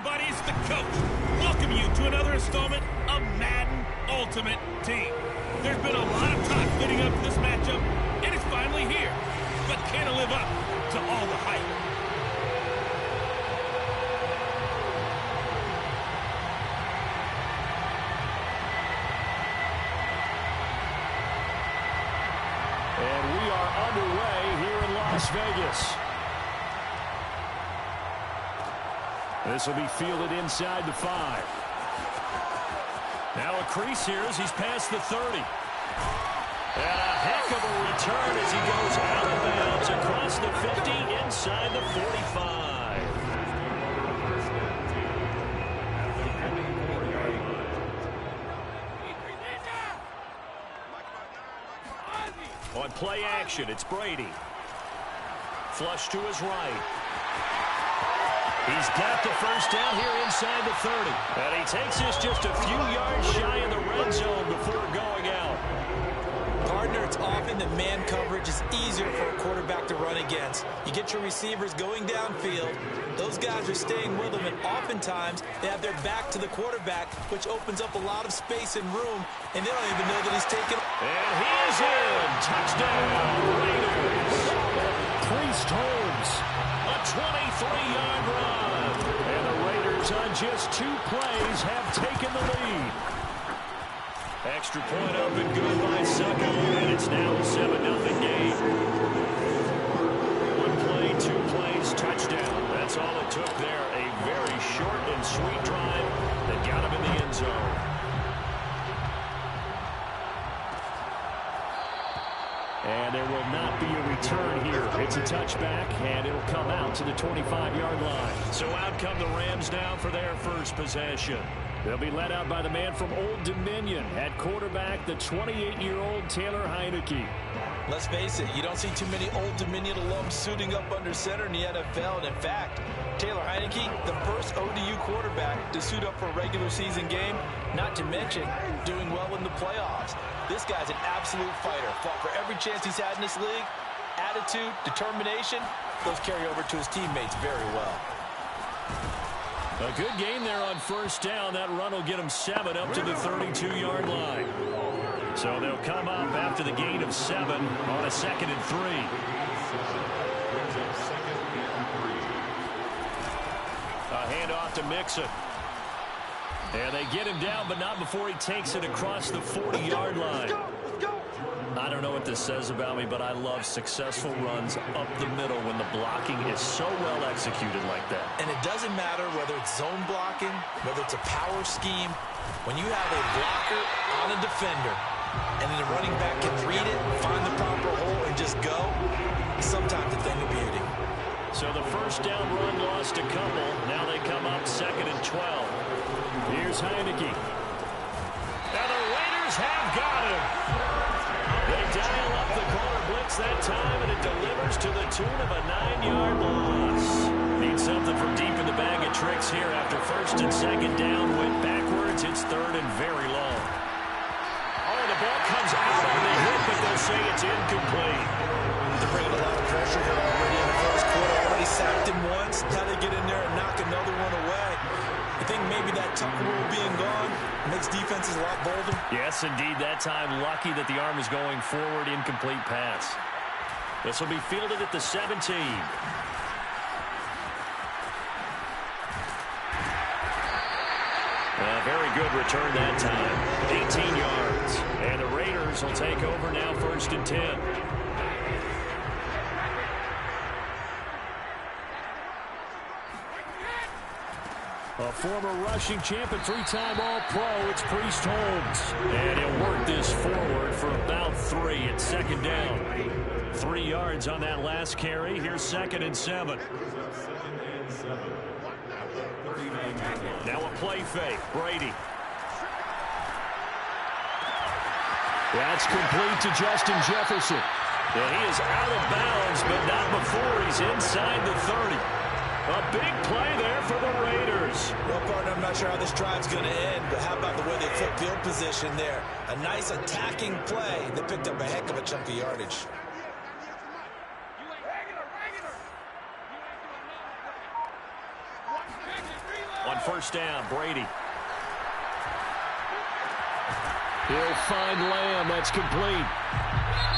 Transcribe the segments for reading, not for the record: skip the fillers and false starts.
everybody, it's the coach. Welcome you to another installment of Madden Ultimate Team. There's been a lot of talk leading up to this matchup, and it's finally here. But can it live up to all the hype? And we are underway here in Las Vegas. This will be fielded inside the 5. Now a crease here as he's past the 30. And a heck of a return as he goes out of bounds across the 50 inside the 45. On play action, it's Brady. Flush to his right. He's got the first down here inside the 30. And he takes this just a few yards shy of the red zone before going out. Partner, it's often that man coverage is easier for a quarterback to run against. You get your receivers going downfield. Those guys are staying with them, and oftentimes they have their back to the quarterback, which opens up a lot of space and room, and they don't even know that he's taken. And he is in. Touchdown, Raiders. Priest Holmes, a 23-yard run. And the Raiders on just 2 plays have taken the lead. Extra point up and good by Succo, and it's now a 7-0 game. 1 play, 2 plays, touchdown. That's all it took there. A very short and sweet drive that got him in the end zone. And there will not be a return here. It's a touchback, and it'll come out to the 25-yard line. So out come the Rams now for their first possession. They'll be led out by the man from Old Dominion. At quarterback, the 28-year-old Taylor Heineke. Let's face it, you don't see too many Old Dominion alums suiting up under center in the NFL. And in fact, Taylor Heineke, the first ODU quarterback to suit up for a regular season game, not to mention doing well in the playoffs. This guy's an absolute fighter. Fought for every chance he's had in this league. Attitude, determination, those carry over to his teammates very well. A good game there on first down. That run will get him 7 up to the 32-yard line. So they'll come up after the gain of 7 on a 2nd and 3. A handoff to Mixon. And they get him down, but not before he takes it across the 40-yard line. I don't know what this says about me, but I love successful runs up the middle when the blocking is so well executed like that. And it doesn't matter whether it's zone blocking, whether it's a power scheme. When you have a blocker on a defender, and then the running back can read it, find the proper hole, and just go, sometimes a thing of beauty. So the first down run lost a couple. Now they come up 2nd and 12. Here's Heineke. Now the Raiders have got him. They dial up the corner blitz that time, and it delivers to the tune of a 9-yard loss. Need something from deep in the bag of tricks here after 1st and 2nd down. Went backwards. It's 3rd and very long. Oh, the ball comes out on the hit, but they'll say it's incomplete. They're bringing a lot of pressure here already in the first quarter. Already sacked him once. Now they get in there and knock another one away. I think maybe that tuck rule being gone makes defenses a lot bolder. Yes, indeed. That time, lucky that the arm is going forward. Incomplete pass. This will be fielded at the 17. Very good return that time. 18 yards. And the Raiders will take over now 1st and 10. A former rushing champ and 3-time All-Pro, it's Priest Holmes. And he'll work this forward for about 3 at 2nd down. 3 yards on that last carry. Here's 2nd and 7. Now a play fake. Brady. That's complete to Justin Jefferson. And he is out of bounds, but not before he's inside the 30. A big play there for the Raiders. Well, partner, I'm not sure how this drive's going to end, but how about the way they flip field position there? A nice attacking play that picked up a heck of a chunk of yardage. first down. Brady. He'll find Lamb. That's complete.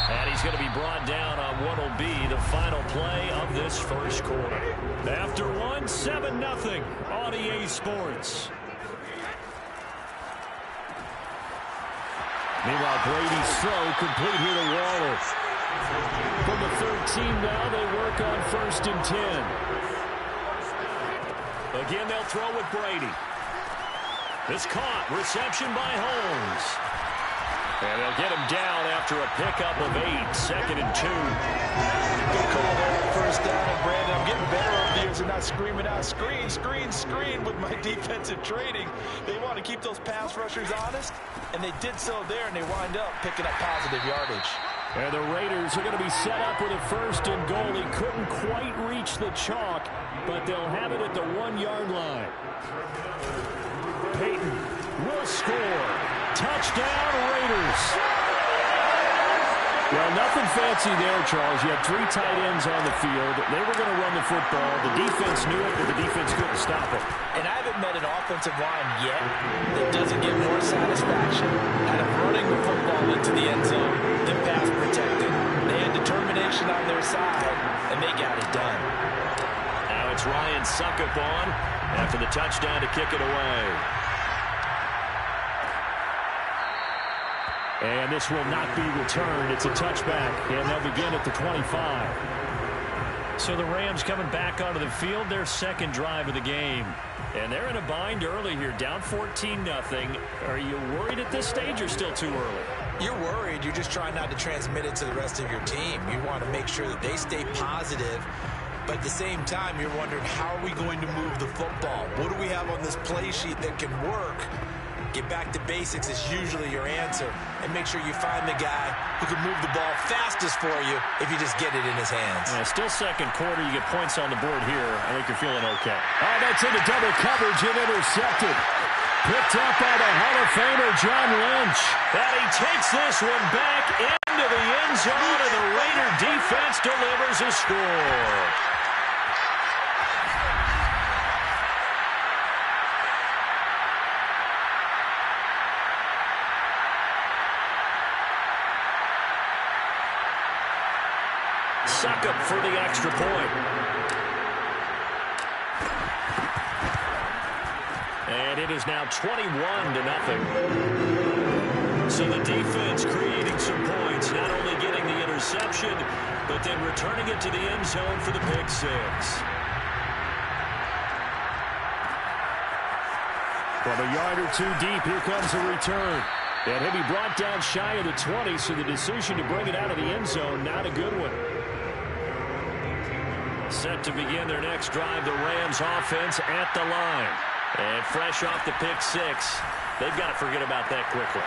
And he's going to be brought down on what will be the final play of this first quarter. After one, 7-0 on EA Sports. Meanwhile, Brady's throw complete here to Waller. From the 13 now, they work on 1st and 10. Again, they'll throw with Brady. It's caught. Reception by Holmes. And they'll get him down after a pickup of 8. 2nd and 2. Good call there, first down. And Brandon, I'm getting better over the years and not screaming out, screen, screen, screen with my defensive training. They want to keep those pass rushers honest, and they did so there, and they wind up picking up positive yardage. And the Raiders are going to be set up with a 1st and goal. He couldn't quite reach the chalk, but they'll have it at the 1-yard line. Peyton will score. Touchdown, Raiders. Well, nothing fancy there, Charles. You had 3 tight ends on the field. They were going to run the football. The defense knew it, but the defense couldn't stop it. And I haven't met an offensive line yet that doesn't get more satisfaction out of running the football into the end zone than pass protecting. They had determination on their side, and they got it done. Now it's Ryan Suckup on after the touchdown to kick it away. And this will not be returned. It's a touchback, and they'll begin at the 25. So the Rams coming back onto the field, their 2nd drive of the game. And they're in a bind early here, down 14-0. Are you worried at this stage or still too early? You're worried. You're just trying not to transmit it to the rest of your team. You want to make sure that they stay positive. But at the same time, you're wondering, how are we going to move the football? What do we have on this play sheet that can work? Get back to basics is usually your answer. And make sure you find the guy who can move the ball fastest for you if you just get it in his hands. Yeah, still 2nd quarter. You get points on the board here. I think you're feeling okay. Oh, that's into double coverage and intercepted. Picked up by the Hall of Famer, John Lynch. And he takes this one back into the end zone, and the Raider defense delivers a score. Suckup for the extra point. And it is now 21-0. So the defense creating some points, not only getting the interception, but then returning it to the end zone for the pick 6. From a yard or 2 deep, here comes a return. And he'll be brought down shy of the 20, so the decision to bring it out of the end zone, not a good one. Set to begin their next drive, the Rams offense at the line. And fresh off the pick 6, they've got to forget about that quickly.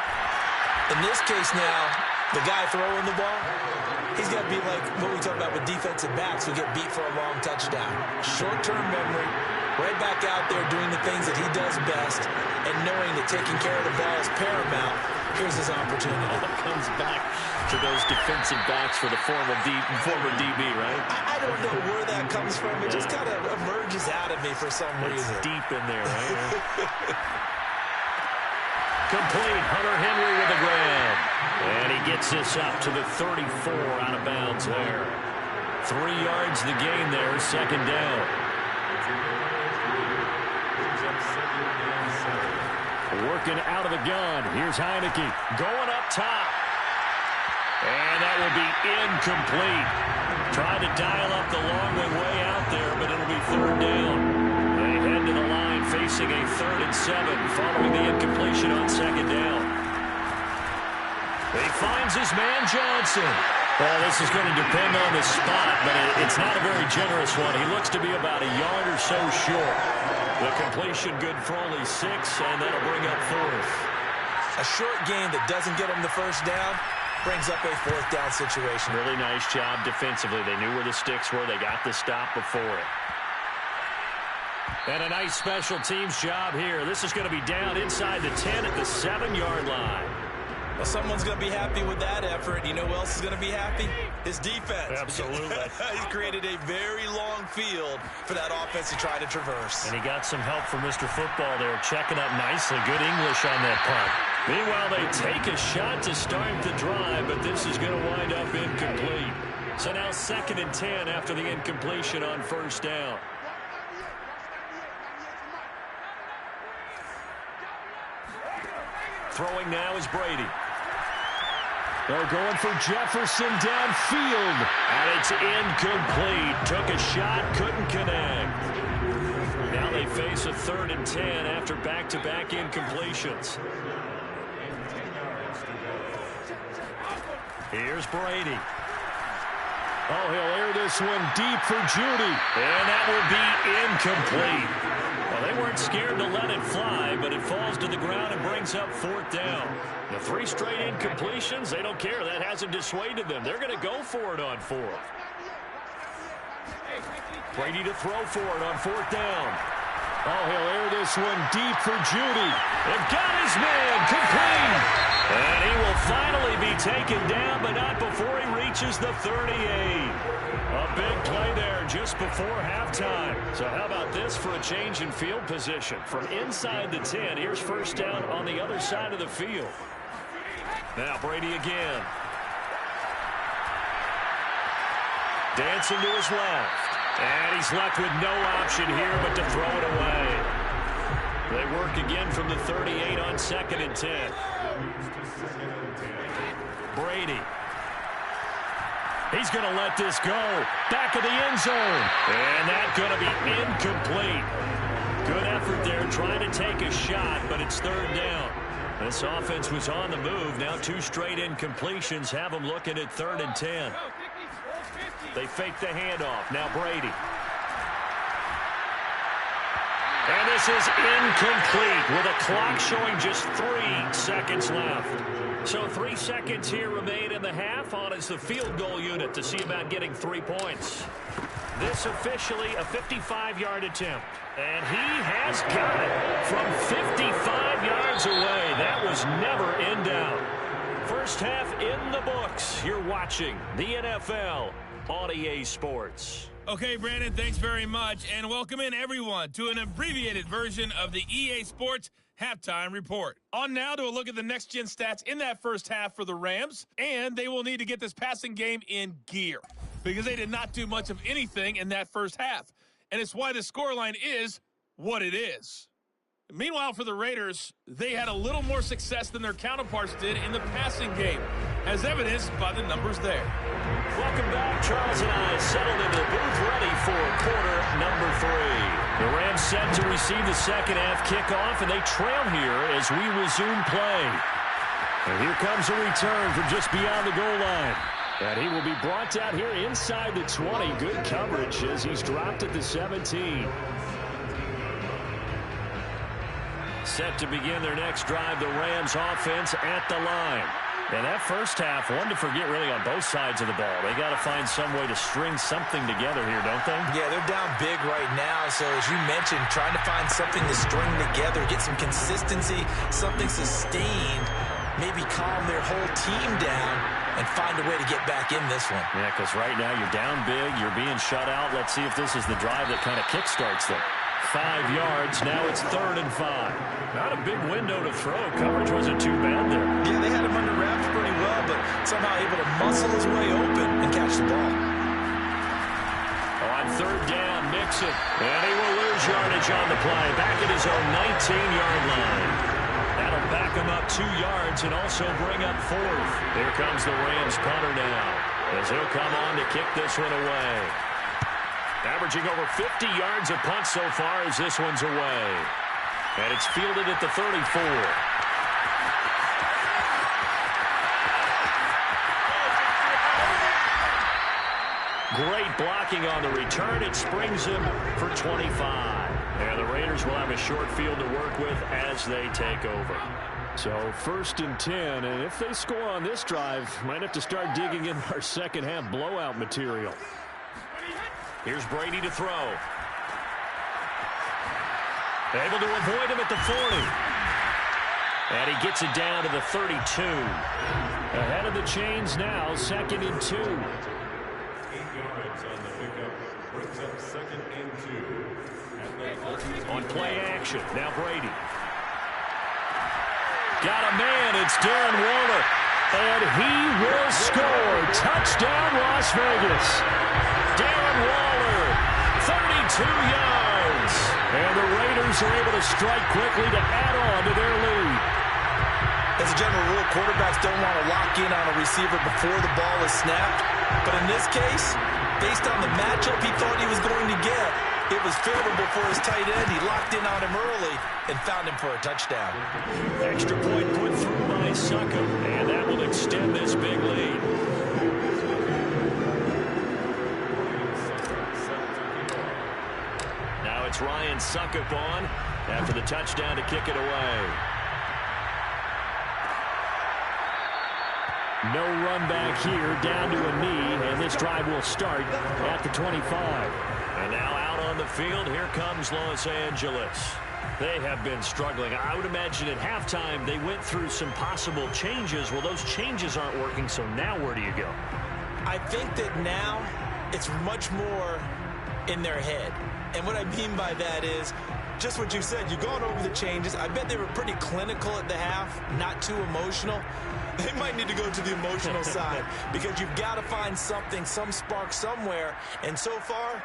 In this case now, the guy throwing the ball, he's got to be like what we talk about with defensive backs who get beat for a long touchdown. Short-term memory, right back out there doing the things that he does best, and knowing that taking care of the ball is paramount. Here's his opportunity. It comes back to those defensive backs for the former DB, right? I don't know where that comes from. It just kind of emerges out of me for some reason. It's deep in there, right? Complete. Hunter Henry with a grab. And he gets this up to the 34 out of bounds there. 3 yards the gain there, 2nd down. Working out of the gun. Here's Heineke going up top. And that will be incomplete. Trying to dial up the long way out there, but it'll be 3rd down. They head to the line facing a 3rd and 7 following the incompletion on 2nd down. He finds his man Johnson. Well, this is going to depend on the spot, but it's not a very generous one. He looks to be about a yard or so short. The completion good for only 6, and that'll bring up 4th. A short gain that doesn't get him the 1st down brings up a 4th down situation. Really nice job defensively. They knew where the sticks were. They got the stop before it. And a nice special teams job here. This is going to be down inside the 10 at the 7-yard line. Well, someone's going to be happy with that effort. You know who else is going to be happy? His defense. Absolutely. He's created a very long field for that offense to try to traverse. And he got some help from Mr. Football there, checking up nicely. Good English on that punt. Meanwhile, they take a shot to start the drive, but this is going to wind up incomplete. So now 2nd and 10 after the incompletion on 1st down. Throwing now is Brady. They're going for Jefferson downfield, and it's incomplete. Took a shot, couldn't connect. Now they face a 3rd and 10 after back-to-back incompletions. Here's Brady. Oh, he'll air this one deep for Judy, and that will be incomplete. Well, they weren't scared to let it fly, but it falls to the ground and brings up 4th down. The 3 straight incompletions, they don't care. That hasn't dissuaded them. They're going to go for it on 4th. Brady to throw for it on 4th down. Oh, he'll air this one deep for Judy. And got his man, complete. And he will finally be taken down, but not before he reaches the 38. A big play there just before halftime. So how about this for a change in field position? From inside the 10, here's 1st down on the other side of the field. Now Brady again. Dancing to his left. And he's left with no option here but to throw it away. They work again from the 38 on 2nd and 10. Brady. He's going to let this go. Back of the end zone. And that's going to be incomplete. Good effort there trying to take a shot, but it's 3rd down. This offense was on the move. Now 2 straight incompletions have them looking at 3rd and 10. They fake the handoff. Now Brady. And this is incomplete with a clock showing just 3 seconds left. So 3 seconds here remain in the half. On is the field goal unit to see about getting 3 points. This officially a 55-yard attempt. And he has got it from 55 yards away. That was never in doubt. First half in the books. You're watching the NFL on EA Sports. Okay, Brandon, thanks very much. And welcome in, everyone, to an abbreviated version of the EA Sports Halftime Report. On now to a look at the next-gen stats in that first half for the Rams. And they will need to get this passing game in gear because they did not do much of anything in that first half. And it's why the scoreline is what it is. Meanwhile, for the Raiders, they had a little more success than their counterparts did in the passing game, as evidenced by the numbers there. Welcome back. Charles and I settled into the booth ready for quarter number 3. The Rams set to receive the second half kickoff, and they trail here as we resume play. And here comes a return from just beyond the goal line. And he will be brought down here inside the 20. Good coverage as he's dropped at the 17. Set to begin their next drive, the Rams offense at the line. And that first half, one to forget really on both sides of the ball. They got to find some way to string something together here, don't they? Yeah, they're down big right now. So as you mentioned, trying to find something to string together, get some consistency, something sustained, maybe calm their whole team down and find a way to get back in this one. Yeah, because right now you're down big, you're being shut out. Let's see if this is the drive that kind of kickstarts them. 5 yards, now it's 3rd and 5. Not a big window to throw. Coverage wasn't too bad there. Yeah, they had him under wraps pretty well, but somehow able to muscle his way open and catch the ball. On 3rd down, Mixon. And he will lose yardage on the play. Back at his own 19-yard line. That'll back him up 2 yards and also bring up 4th. Here comes the Rams punter now, as he'll come on to kick this one away. Averaging over 50 yards a punt so far as this one's away. And it's fielded at the 34. Great blocking on the return. It springs him for 25. And the Raiders will have a short field to work with as they take over. So 1st and 10, and if they score on this drive, might have to start digging in our second half blowout material. Here's Brady to throw. Able to avoid him at the 40. And he gets it down to the 32. Ahead of the chains now, 2nd and 2. 8 yards on the pickup. Brings up 2nd and 2. On play action, now Brady. Got a man, it's Darren Waller. And he will score. Touchdown, Las Vegas. Darren Waller, 32 yards. And the Raiders are able to strike quickly to add on to their lead. As a general rule, quarterbacks don't want to lock in on a receiver before the ball is snapped. But in this case, based on the matchup he thought he was going to get, it was favorable for his tight end. He locked in on him early and found him for a touchdown. Extra point put through by Succop, and that will extend this big lead. Now it's Ryan Succop on after the touchdown to kick it away. No run back here, down to a knee, and this drive will start at the 25. And now out on the field, here comes Los Angeles. They have been struggling. I would imagine at halftime they went through some possible changes. Well, those changes aren't working, so now where do you go? I think that now it's much more in their head. And what I mean by that is just what you said. You've gone over the changes. I bet they were pretty clinical at the half, not too emotional. They might need to go to the emotional side because you've got to find something, some spark somewhere. And so far,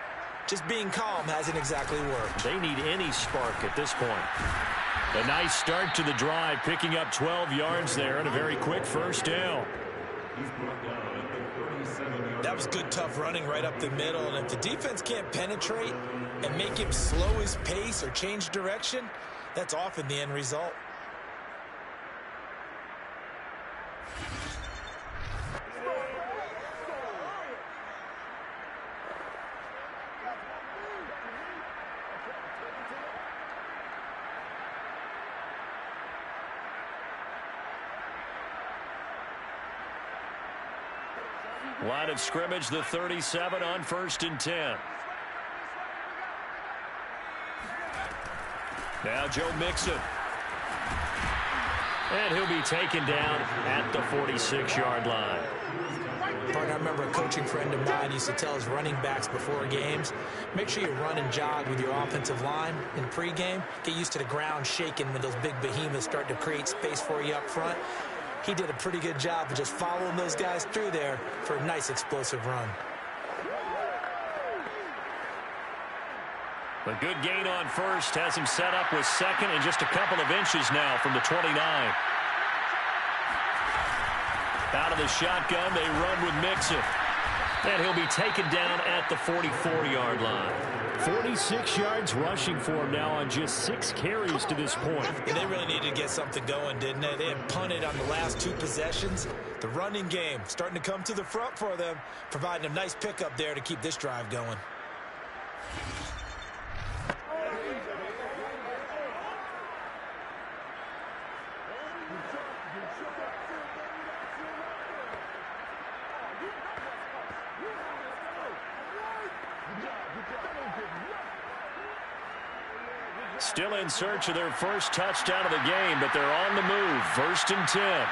just being calm hasn't exactly worked. They need any spark at this point. A nice start to the drive, picking up 12 yards there and a very quick first down. That was good, tough running right up the middle. And if the defense can't penetrate and make him slow his pace or change direction, that's often the end result. Line of scrimmage, the 37 on 1st and 10. Now Joe Mixon. And he'll be taken down at the 46-yard line. Partner, I remember a coaching friend of mine used to tell his running backs before games, make sure you run and jog with your offensive line in pregame. Get used to the ground shaking when those big behemoths start to create space for you up front. He did a pretty good job of just following those guys through there for a nice explosive run. A good gain on first has him set up with 2nd and just a couple of inches now from the 29. Out of the shotgun, they run with Mixon. And he'll be taken down at the 44-yard line. 46 yards rushing for him now on just 6 carries to this point. And they really needed to get something going, didn't they? They had punted on the last 2 possessions. The running game starting to come to the front for them, providing a nice pickup there to keep this drive going. Still in search of their first touchdown of the game, but they're on the move. 1st and 10.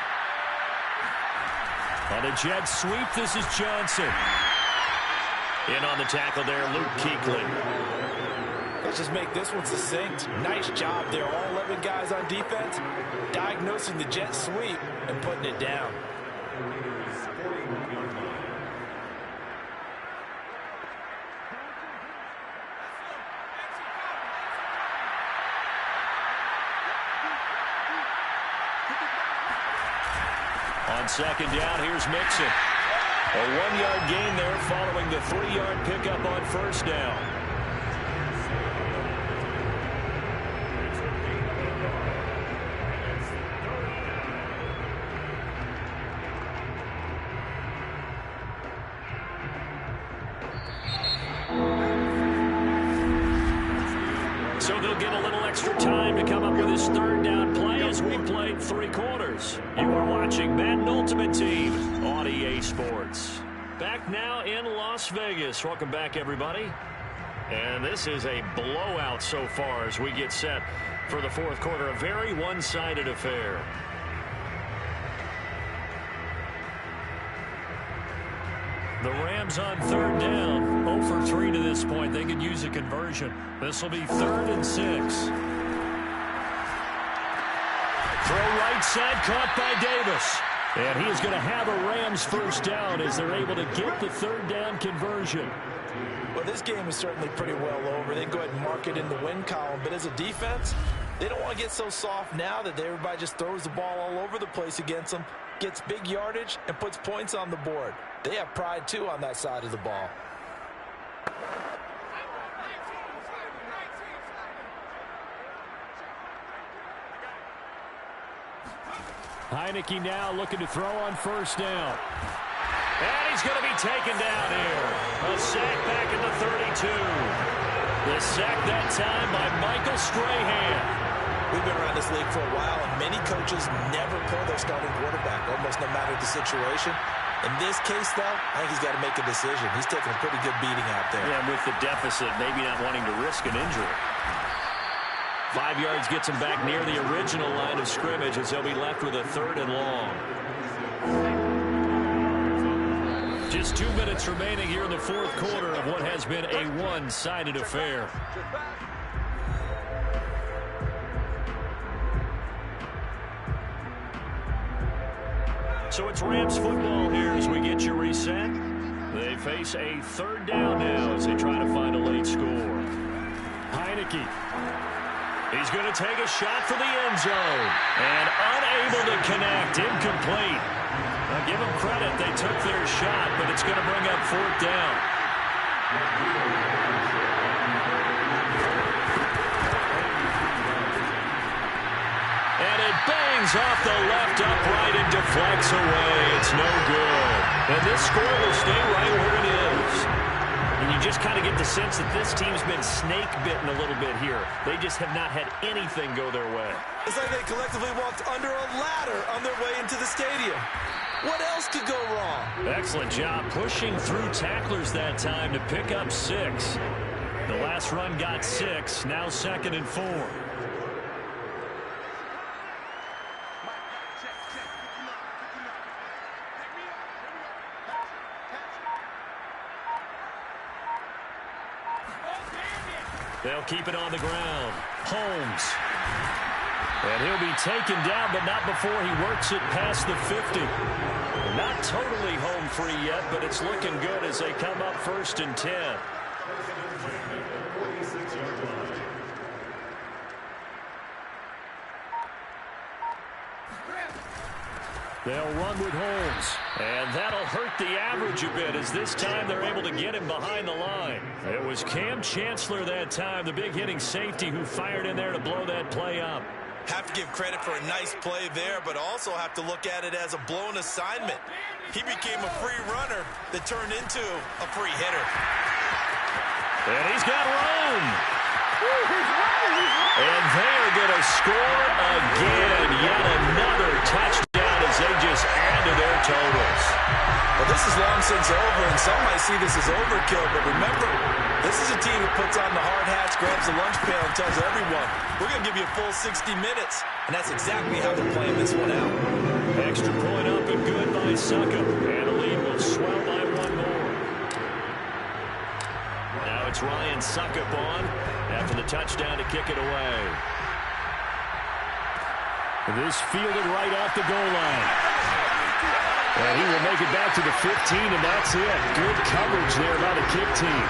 On a jet sweep, this is Johnson. In on the tackle there, Luke Kuechly. Let's just make this one succinct. Nice job there. All 11 guys on defense diagnosing the jet sweep and putting it down. On 2nd down, here's Mixon. A 1-yard gain there following the 3-yard pickup on 1st down. So they'll get a little extra time to come up with his 3rd down play as we played 3 quarters. You are watching Madden Ultimate Team on EA Sports. Back now in Las Vegas. Welcome back, everybody. And this is a blowout so far as we get set for the fourth quarter. A very one-sided affair. The Rams on third down. 0 for 3 to this point. They could use a conversion. This will be 3rd and 6. Throw right side caught by Davis. And he is going to have a Rams first down as they're able to get the third down conversion. Well, this game is certainly pretty well over. They can go ahead and mark it in the win column. But as a defense, they don't want to get so soft now that everybody just throws the ball all over the place against them, gets big yardage, and puts points on the board. They have pride, too, on that side of the ball. Heineke now looking to throw on first down. And he's going to be taken down here. A sack back at the 32. The sack that time by Michael Strahan. We've been around this league for a while, and many coaches never pull their starting quarterback, almost no matter the situation. In this case, though, I think he's got to make a decision. He's taking a pretty good beating out there. Yeah, with the deficit, maybe not wanting to risk an injury. 5 yards gets him back near the original line of scrimmage as he'll be left with a 3rd and long. Just 2 minutes remaining here in the fourth quarter of what has been a one-sided affair. So it's Rams football here as we get you reset. They face a 3rd down now as they try to find a late score. Heineke. He's going to take a shot for the end zone. And unable to connect. Incomplete. Now give them credit. They took their shot, but it's going to bring up 4th down. And it bangs off the left upright and deflects away. It's no good. And this score will stay right where it is. And you just kind of get the sense that this team's been snake-bitten a little bit here. They just have not had anything go their way. It's like they collectively walked under a ladder on their way into the stadium. What else could go wrong? Excellent job pushing through tacklers that time to pick up 6. The last run got 6, now 2nd and 4. They'll keep it on the ground. Holmes. And he'll be taken down, but not before he works it past the 50. Not totally home free yet, but it's looking good as they come up 1st and 10. They'll run with Holmes. And that'll hurt the average a bit as this time they're able to get him behind the line. It was Cam Chancellor that time, the big hitting safety who fired in there to blow that play up. Have to give credit for a nice play there, but also have to look at it as a blown assignment. He became a free runner that turned into a free hitter. And he's got room. And they're going to score again. Yet another touchdown as they just add to their totals. Well, this is long since over, and some might see this as overkill, but remember, this is a team that puts on the hard hats, grabs the lunch pail, and tells everyone, we're going to give you a full 60 minutes, and that's exactly how they're playing this one out. Extra point up and good by Suckup, and the lead will swell by 1 more. Now it's Ryan Suckup on after the touchdown to kick it away. This fielded right off the goal line. And he will make it back to the 15, and that's it. Good coverage there by the kick team.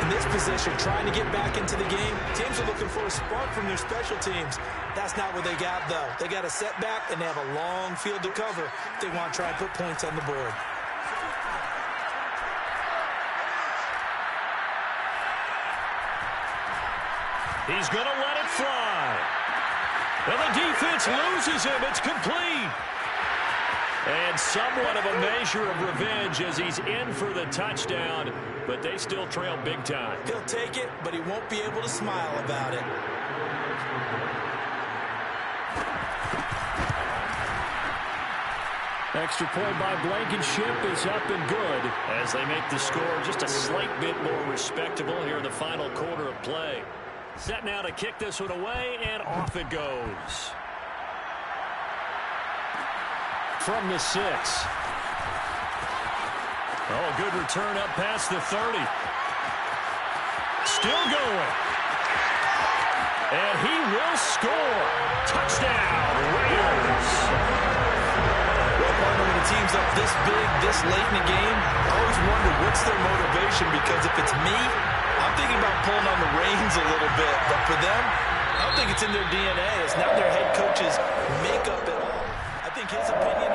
In this position, trying to get back into the game, teams are looking for a spark from their special teams. That's not what they got, though. They got a setback, and they have a long field to cover if they want to try and put points on the board. He's going to let it fly. And the defense loses him. It's complete. And somewhat of a measure of revenge as he's in for the touchdown, but they still trail big time. He'll take it, but he won't be able to smile about it. Extra point by Blankenship is up and good as they make the score just a slight bit more respectable here in the final quarter of play. Set now to kick this one away, and off it goes. From the 6. Oh, good return up past the 30. Still going. And he will score. Touchdown, Raiders. Well, partner, when a team's up this big, this late in the game, I always wonder what's their motivation, because if it's me, I'm thinking about pulling on the reins a little bit. But for them, I don't think it's in their DNA. It's not their head coach's makeup at all. I think his opinion